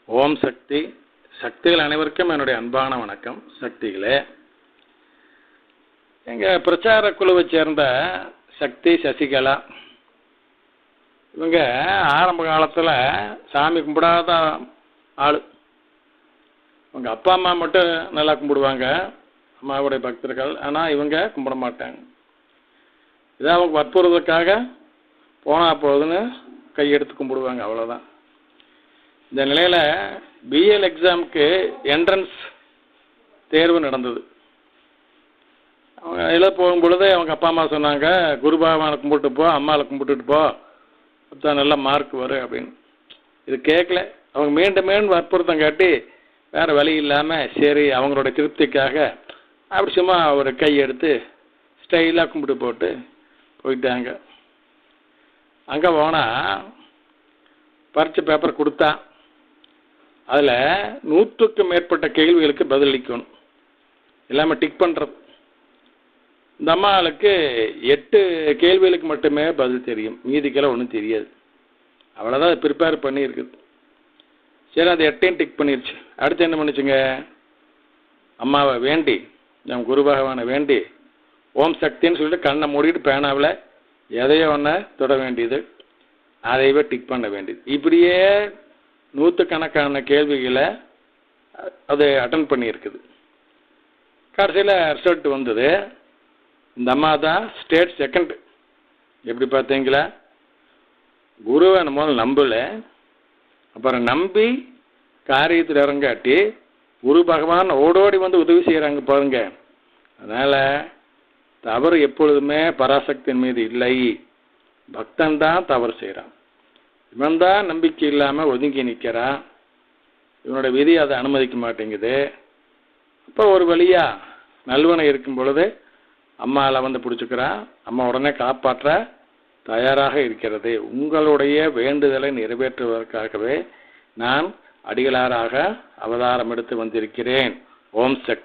ஓம் சக்தி. சக்திகள் அனைவருக்கும் என்னுடைய அன்பான வணக்கம். சக்திகளே, எங்கள் பிரச்சார குழுவை சேர்ந்த சக்தி சசிகலா இவங்க ஆரம்ப காலத்தில் சாமி கும்பிடாத ஆள். அவங்க அப்பா அம்மா மட்டும் நல்லா கும்பிடுவாங்க, அம்மாவுடைய பக்தர்கள். ஆனால் இவங்க கும்பிட மாட்டாங்க. இதை அவங்க வற்புறுவதற்காக போனால் போகுதுன்னு கையெடுத்து கும்பிடுவாங்க, அவ்வளோதான். இந்த நிலையில் பிஎல் எக்ஸாமுக்கு என்ட்ரன்ஸ் தேர்வு நடந்தது. அவங்க எழுத போகும்பொழுது அவங்க அப்பா அம்மா சொன்னாங்க, குரு பகவானை கும்பிட்டு போ, அம்மாவை கும்பிட்டுட்டு போ, அப்போ நல்ல மார்க் வரும் அப்படின்னு. இது கேட்கல. அவங்க மீண்டும் மீண்டும் வற்புறுத்தம் காட்டி வேறு வழி இல்லாமல் சரி அவங்களோட திருப்திக்காக அப்படி சும்மா ஒரு கை எடுத்து ஸ்டைலாக கும்பிட்டு போட்டு போயிட்டாங்க. அங்கே போனால் பரீட்சை பேப்பர் கொடுத்தா அதில் 100க்கும் மேற்பட்ட கேள்விகளுக்கு பதிலளிக்கணும், எல்லாமே டிக் பண்ணுறது. இந்த அம்மாளுக்கு 8 கேள்விகளுக்கு மட்டுமே பதில் தெரியும், மீதிக்கெல்லாம் ஒன்றும் தெரியாது. அவ்வளோதான் ப்ரிப்பேர் பண்ணியிருக்குது. சரி, அது 8ஐயும் டிக் பண்ணிருச்சு. அடுத்து என்ன பண்ணிச்சுங்க, அம்மாவை வேண்டி, நம்ம குரு பகவானை வேண்டி ஓம் சக்தின்னு சொல்லிட்டு கண்ணை மூடிட்டு பேனாவில் எதையோ ஒன்று தொட வேண்டியது, அதையவே டிக் பண்ண வேண்டியது. இப்படியே 100கணக்கான கேள்விகளை அது அட்டன் பண்ணியிருக்குது. கடைசியில் ரிசல்ட் வந்தது. இந்த அம்மா தான் ஸ்டேட் செகண்ட். எப்படி பார்த்தீங்களா, குருவை நம்ம நம்பல, அப்புறம் நம்பி காரியத்தில் இறங்காட்டி குரு பகவான் ஓடோடி வந்து உதவி செய்கிறாங்க பாருங்க. அதனால் தவறு எப்பொழுதுமே பராசக்தியின் மீது இல்லை, பக்தன் தான் தவறு செய்கிறான். இவன் தான் நம்பிக்கை இல்லாமல் ஒதுங்கி நிற்கிறான். இவனோட விதி அதை அனுமதிக்க மாட்டேங்குது. அப்போ ஒரு வழியாக நல்வனை இருக்கும் பொழுது அம்மாவில் வந்து பிடிச்சிக்கிறான். அம்மா உடனே காப்பாற்ற தயாராக இருக்கிறது. உங்களுடைய வேண்டுதலை நிறைவேற்றுவதற்காகவே நான் அடிகளாராக அவதாரம் எடுத்து வந்திருக்கிறேன். ஓம் சக்தி.